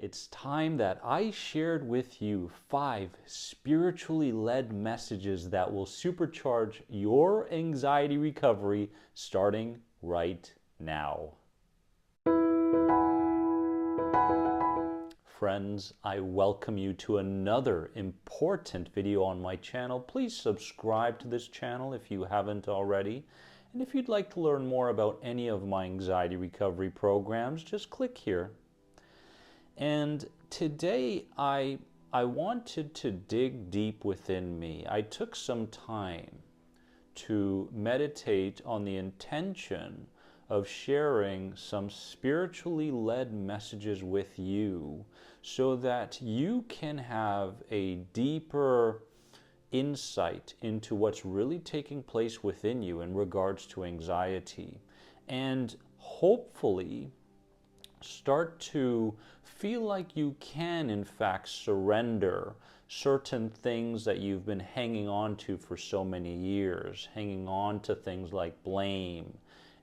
It's time that I shared with you 5 spiritually led messages that will supercharge your anxiety recovery starting right now. Friends, I welcome you to another important video on my channel. Please subscribe to this channel if you haven't already. And if you'd like to learn more about any of my anxiety recovery programs, just click here. And today I wanted to dig deep within me. I took some time to meditate on the intention of sharing some spiritually led messages with you so that you can have a deeper insight into what's really taking place within you in regards to anxiety, and hopefully start to feel like you can in fact surrender certain things that you've been hanging on to for so many years, hanging on to things like blame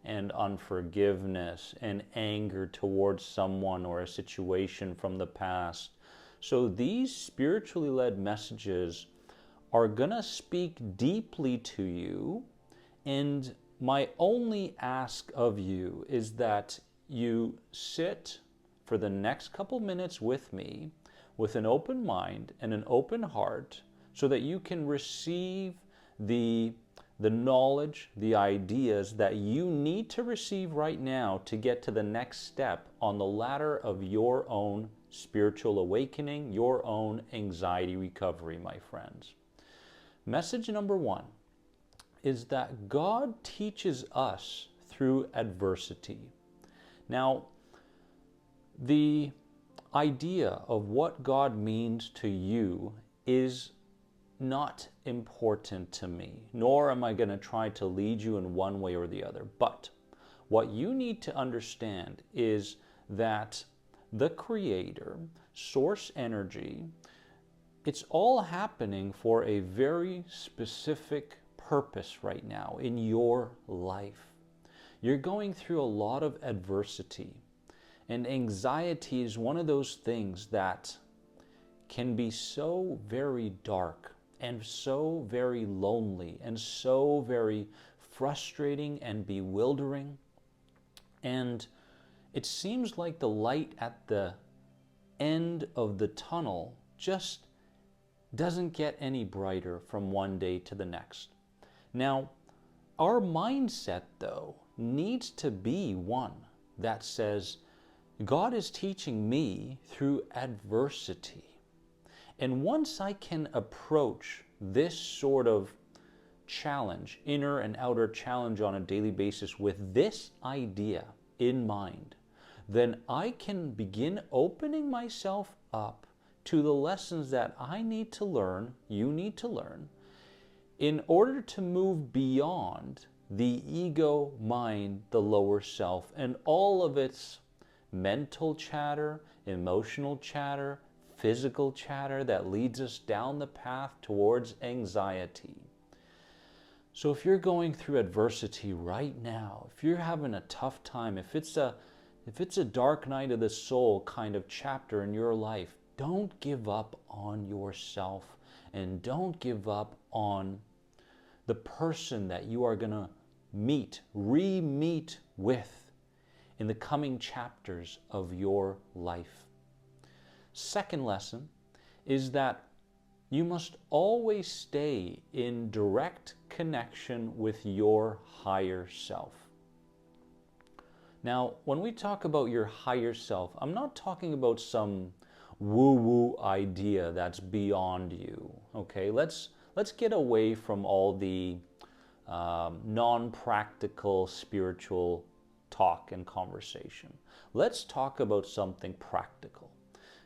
and unforgiveness and anger towards someone or a situation from the past. So these spiritually led messages are gonna speak deeply to you, and my only ask of you is that you sit for the next couple minutes with me with an open mind and an open heart so that you can receive the knowledge, the ideas that you need to receive right now to get to the next step on the ladder of your own spiritual awakening, your own anxiety recovery, my friends. Message number 1 is that God teaches us through adversity. Now, the idea of what God means to you is not important to me, nor am I going to try to lead you in one way or the other. But what you need to understand is that the Creator, Source Energy, it's all happening for a very specific purpose right now in your life. You're going through a lot of adversity, and anxiety is one of those things that can be so very dark and so very lonely and so very frustrating and bewildering. And it seems like the light at the end of the tunnel just doesn't get any brighter from one day to the next. Now, our mindset, though, needs to be one that says, God is teaching me through adversity. And once I can approach this sort of challenge, inner and outer challenge on a daily basis with this idea in mind, then I can begin opening myself up to the lessons that I need to learn, you need to learn, in order to move beyond the ego mind, the lower self, and all of its mental chatter, emotional chatter, physical chatter that leads us down the path towards anxiety. So if you're going through adversity right now, if you're having a tough time, if it's a dark night of the soul kind of chapter in your life, don't give up on yourself, and don't give up on the person that you are going to re-meet with in the coming chapters of your life. Second lesson is that you must always stay in direct connection with your higher self. Now, when we talk about your higher self, I'm not talking about some woo-woo idea that's beyond you, okay? Let's get away from all the non-practical spiritual talk and conversation. Let's talk about something practical.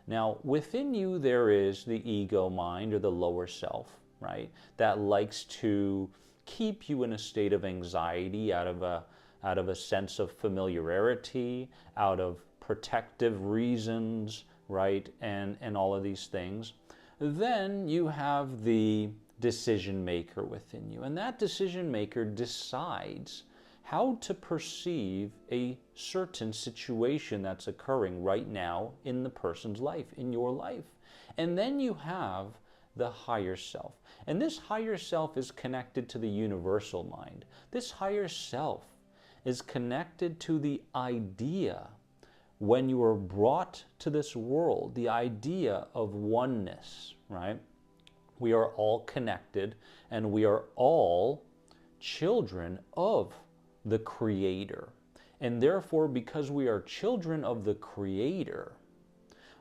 Now, within you there is the ego mind, or the lower self, right? That likes to keep you in a state of anxiety out of a sense of familiarity, out of protective reasons, right? And all of these things. Then you have the decision maker within you, and that decision maker decides how to perceive a certain situation that's occurring right now in the person's life, in your life. And then you have the higher self. And this higher self is connected to the universal mind. This higher self is connected to the idea, when you were brought to this world, the idea of oneness, right? We are all connected, and we are all children of the Creator. And therefore, because we are children of the Creator,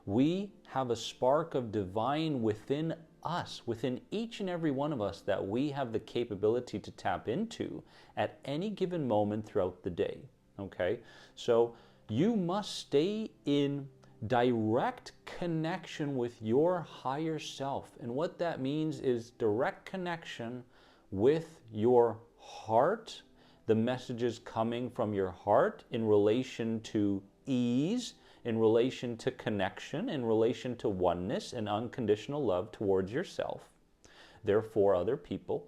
we have a spark of divine within us, within each and every one of us, that we have the capability to tap into at any given moment throughout the day. Okay? So you must stay in direct connection with your higher self. And what that means is direct connection with your heart, the messages coming from your heart in relation to ease, in relation to connection, in relation to oneness and unconditional love towards yourself, therefore other people.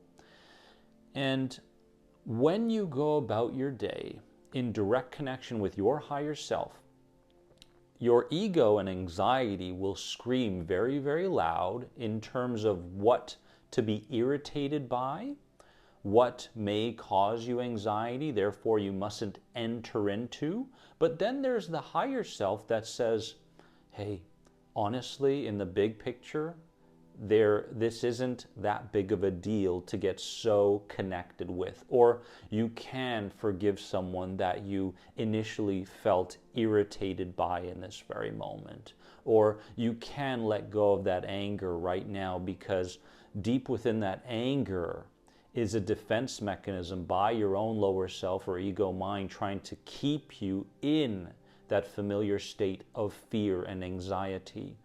And when you go about your day in direct connection with your higher self, your ego and anxiety will scream very, very loud in terms of what to be irritated by, what may cause you anxiety, therefore you mustn't enter into. But then there's the higher self that says, hey, honestly, in the big picture, this isn't that big of a deal to get so connected with. Or you can forgive someone that you initially felt irritated by in this very moment. Or you can let go of that anger right now, because deep within that anger is a defense mechanism by your own lower self or ego mind trying to keep you in that familiar state of fear and anxiety.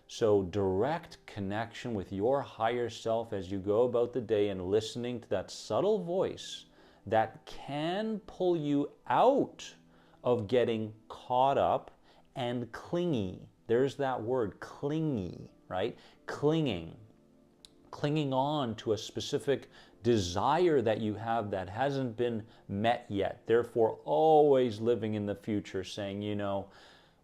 So direct connection with your higher self as you go about the day and listening to that subtle voice that can pull you out of getting caught up and clingy. There's that word, clingy, right? Clinging on to a specific desire that you have that hasn't been met yet. Therefore, always living in the future, saying,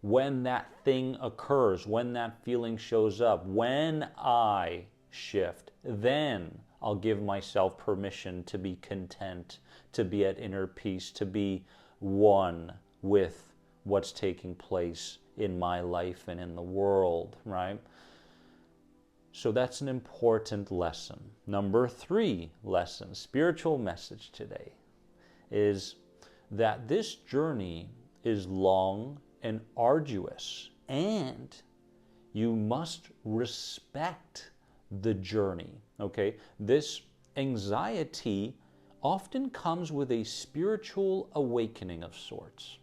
when that thing occurs, when that feeling shows up, when I shift, then I'll give myself permission to be content, to be at inner peace, to be one with what's taking place in my life and in the world, right? So that's an important lesson. Number 3 lesson, spiritual message today, is that this journey is long and arduous, and you must respect the journey, okay? This anxiety often comes with a spiritual awakening of sorts.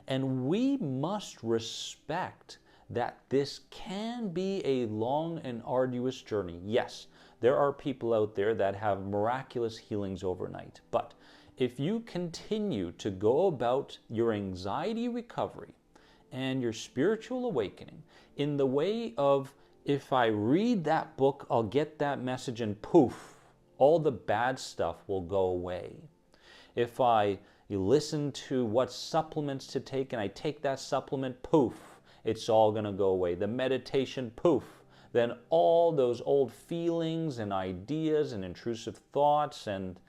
And we must respect that this can be a long and arduous journey. Yes, there are people out there that have miraculous healings overnight, but if you continue to go about your anxiety recovery and your spiritual awakening in the way of, if I read that book, I'll get that message and poof, all the bad stuff will go away. If I listen to what supplements to take and I take that supplement, poof, it's all going to go away. The meditation, poof, then all those old feelings and ideas and intrusive thoughts and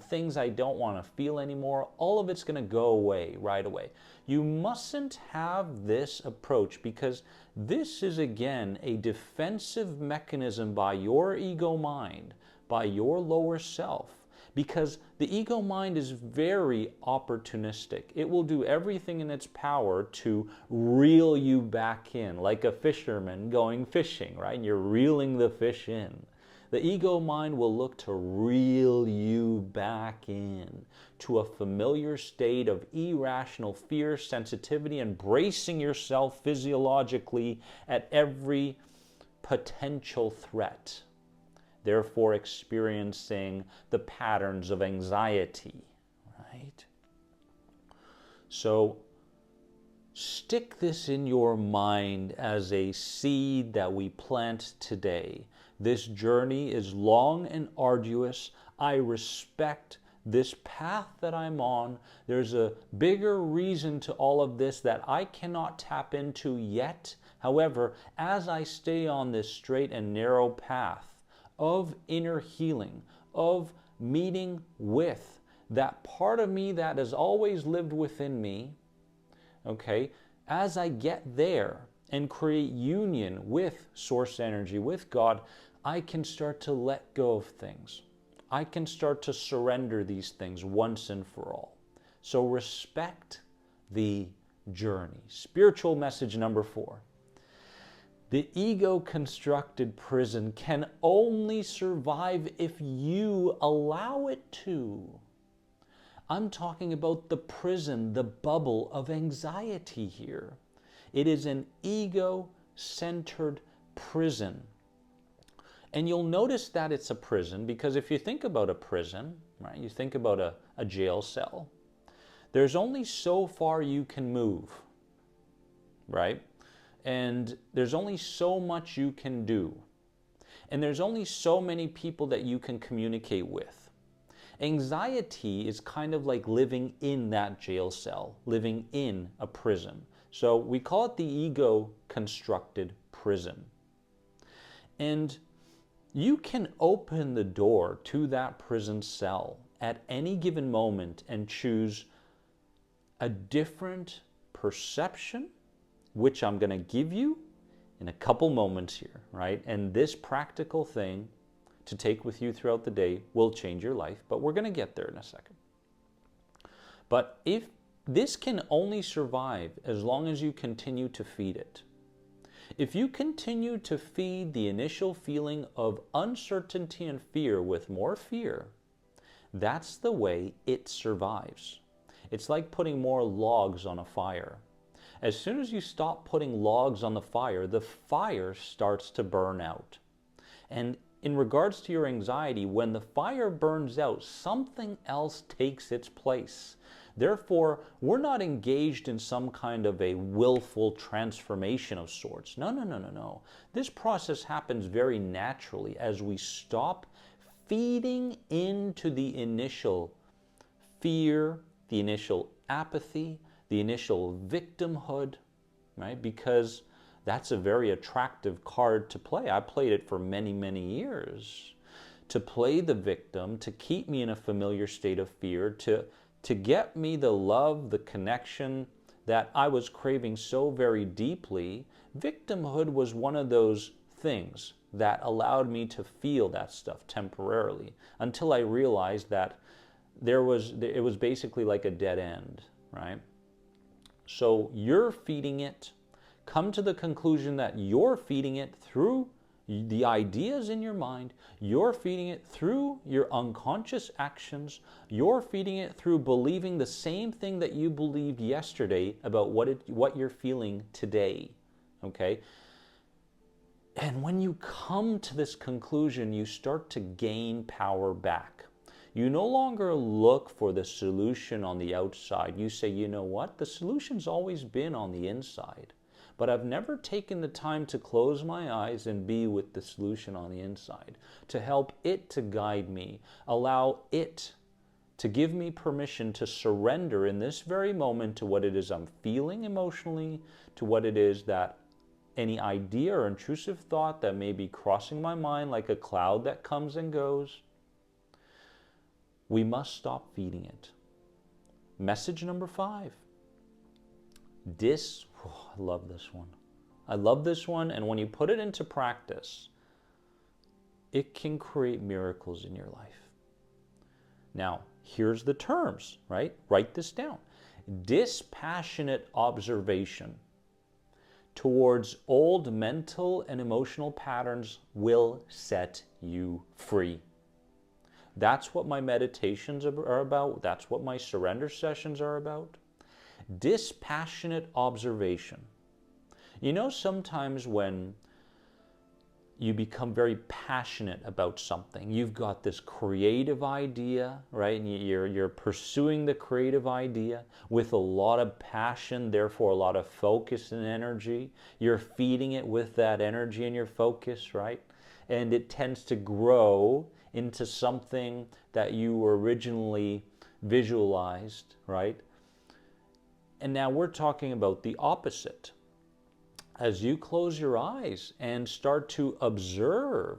things I don't want to feel anymore, all of it's going to go away right away. You mustn't have this approach, because this is, again, a defensive mechanism by your ego mind, by your lower self, because the ego mind is very opportunistic. It will do everything in its power to reel you back in, like a fisherman going fishing, right? And you're reeling the fish in. The ego mind will look to reel you back in to a familiar state of irrational fear, sensitivity, and bracing yourself physiologically at every potential threat, therefore experiencing the patterns of anxiety, right? So stick this in your mind as a seed that we plant today. This journey is long and arduous. I respect this path that I'm on, there's a bigger reason to all of this that I cannot tap into yet. However, as I stay on this straight and narrow path of inner healing, of meeting with that part of me that has always lived within me, okay, as I get there and create union with source energy, with God, I can start to let go of things. I can start to surrender these things once and for all. So respect the journey. Spiritual message number 4. The ego-constructed prison can only survive if you allow it to. I'm talking about the prison, the bubble of anxiety here. It is an ego-centered prison. And you'll notice that it's a prison because if you think about a prison, right, you think about a jail cell, there's only so far you can move, right? And there's only so much you can do. And there's only so many people that you can communicate with. Anxiety is kind of like living in that jail cell, living in a prison. So we call it the ego-constructed prison. And you can open the door to that prison cell at any given moment and choose a different perception, which I'm going to give you in a couple moments here, right? And this practical thing to take with you throughout the day will change your life, but we're going to get there in a second. But if this can only survive as long as you continue to feed it. If you continue to feed the initial feeling of uncertainty and fear with more fear, that's the way it survives. It's like putting more logs on a fire. As soon as you stop putting logs on the fire starts to burn out. And in regards to your anxiety, when the fire burns out, something else takes its place. Therefore, we're not engaged in some kind of a willful transformation of sorts. No. This process happens very naturally as we stop feeding into the initial fear, the initial apathy, the initial victimhood, right? Because that's a very attractive card to play. I played it for many, many years. To play the victim, to keep me in a familiar state of fear, to get me the love, the connection that I was craving so very deeply. Victimhood was one of those things that allowed me to feel that stuff temporarily until I realized that it was basically like a dead end, right? So you're feeding it. Come to the conclusion that you're feeding it through the ideas in your mind. You're feeding it through your unconscious actions. You're feeding it through believing the same thing that you believed yesterday about what you're feeling today. Okay? And when you come to this conclusion, you start to gain power back. You no longer look for the solution on the outside. You say, you know what? The solution's always been on the inside. But I've never taken the time to close my eyes and be with the solution on the inside, to help it to guide me, allow it to give me permission to surrender in this very moment to what it is I'm feeling emotionally, to what it is that any idea or intrusive thought that may be crossing my mind like a cloud that comes and goes. We must stop feeding it. Message number 5. I love this one. I love this one, and when you put it into practice, it can create miracles in your life. Now, here's the terms, right? Write this down. Dispassionate observation towards old mental and emotional patterns will set you free. That's what my meditations are about. That's what my surrender sessions are about. Dispassionate observation. You know, sometimes when you become very passionate about something, you've got this creative idea, right? And you're pursuing the creative idea with a lot of passion, therefore a lot of focus and energy. You're feeding it with that energy and your focus, right? And it tends to grow into something that you originally visualized, right? And now we're talking about the opposite. As you close your eyes and start to observe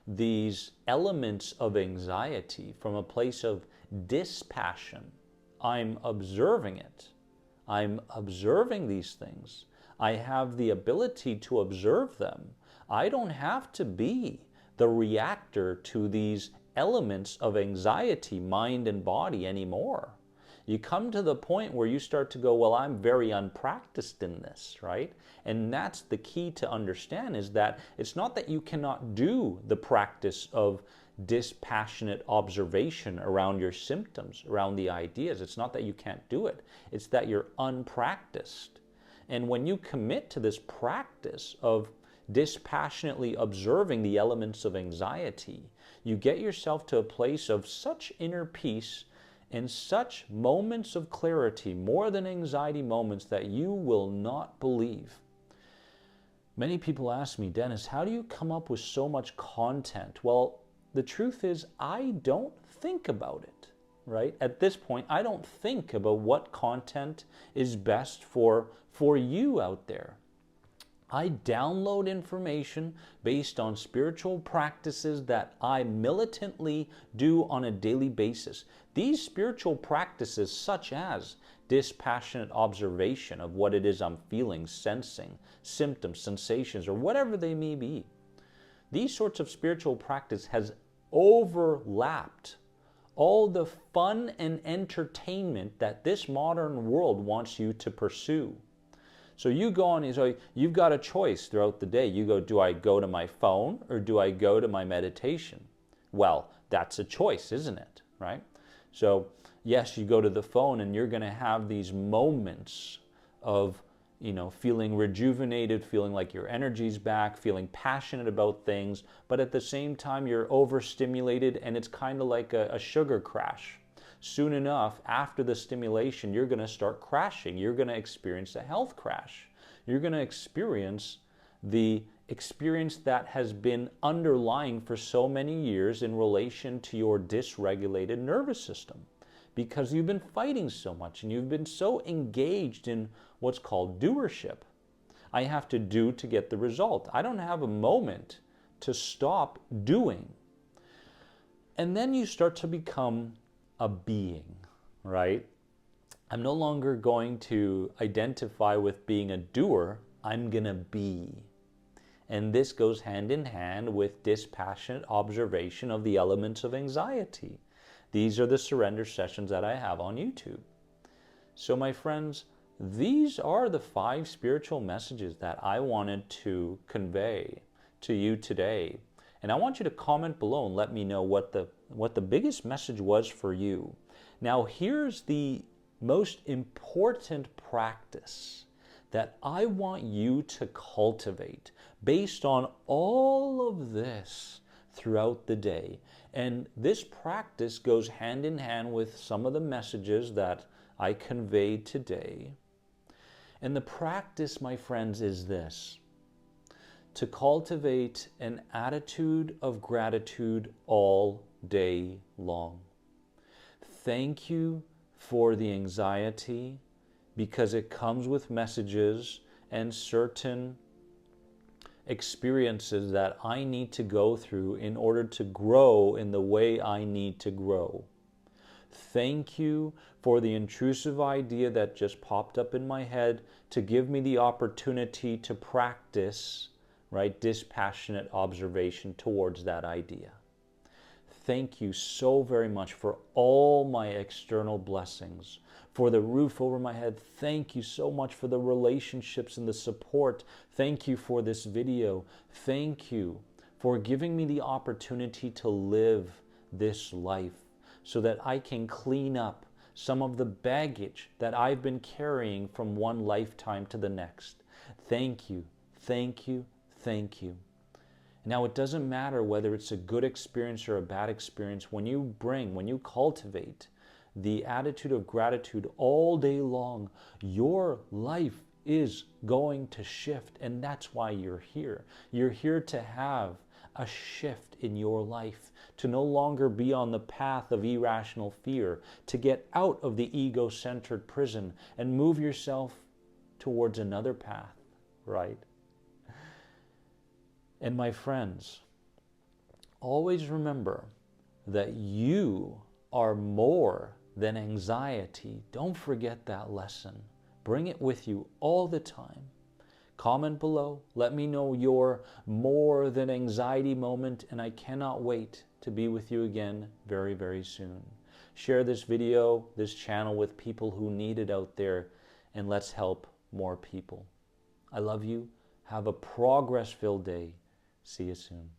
these elements of anxiety from a place of dispassion, I'm observing it. I'm observing these things. I have the ability to observe them. I don't have to be the reactor to these elements of anxiety, mind and body anymore. You come to the point where you start to go, well, I'm very unpracticed in this, right? And that's the key to understand, is that it's not that you cannot do the practice of dispassionate observation around your symptoms, around the ideas. It's not that you can't do it. It's that you're unpracticed. And when you commit to this practice of dispassionately observing the elements of anxiety, you get yourself to a place of such inner peace and such moments of clarity, more than anxiety moments, that you will not believe. Many people ask me, Dennis, how do you come up with so much content? Well, the truth is, I don't think about it, right? At this point, I don't think about what content is best for you out there. I download information based on spiritual practices that I militantly do on a daily basis. These spiritual practices, such as dispassionate observation of what it is I'm feeling, sensing, symptoms, sensations, or whatever they may be, these sorts of spiritual practice has overlapped all the fun and entertainment that this modern world wants you to pursue. So you go on, so you've got a choice throughout the day. You go, do I go to my phone or do I go to my meditation? Well, that's a choice, isn't it? Right? So yes, you go to the phone and you're going to have these moments of, feeling rejuvenated, feeling like your energy's back, feeling passionate about things, but at the same time you're overstimulated and it's kind of like a sugar crash. Soon enough, after the stimulation, you're going to start crashing. You're going to experience a health crash. You're going to experience the experience that has been underlying for so many years in relation to your dysregulated nervous system, because you've been fighting so much and you've been so engaged in what's called doership. I have to do to get the result. I don't have a moment to stop doing. And then you start to become a being, right? I'm no longer going to identify with being a doer. I'm going to be. And this goes hand in hand with dispassionate observation of the elements of anxiety. These are the surrender sessions that I have on YouTube. So my friends, these are the 5 spiritual messages that I wanted to convey to you today. And I want you to comment below and let me know what the biggest message was for you. Now, here's the most important practice that I want you to cultivate based on all of this throughout the day. And this practice goes hand in hand with some of the messages that I conveyed today. And the practice, my friends, is this: to cultivate an attitude of gratitude all day long. Thank you for the anxiety, because it comes with messages and certain experiences that I need to go through in order to grow in the way I need to grow. Thank you for the intrusive idea that just popped up in my head to give me the opportunity to practice, right, dispassionate observation towards that idea. Thank you so very much for all my external blessings, for the roof over my head. Thank you so much for the relationships and the support. Thank you for this video. Thank you for giving me the opportunity to live this life so that I can clean up some of the baggage that I've been carrying from one lifetime to the next. Thank you, thank you, thank you. Now, it doesn't matter whether it's a good experience or a bad experience. When you cultivate the attitude of gratitude all day long, your life is going to shift, and that's why you're here. You're here to have a shift in your life, to no longer be on the path of irrational fear, to get out of the ego-centered prison and move yourself towards another path, right? And my friends, always remember that you are more than anxiety. Don't forget that lesson. Bring it with you all the time. Comment below. Let me know your more than anxiety moment, and I cannot wait to be with you again very, very soon. Share this video, this channel with people who need it out there, and let's help more people. I love you. Have a progress-filled day. See you soon.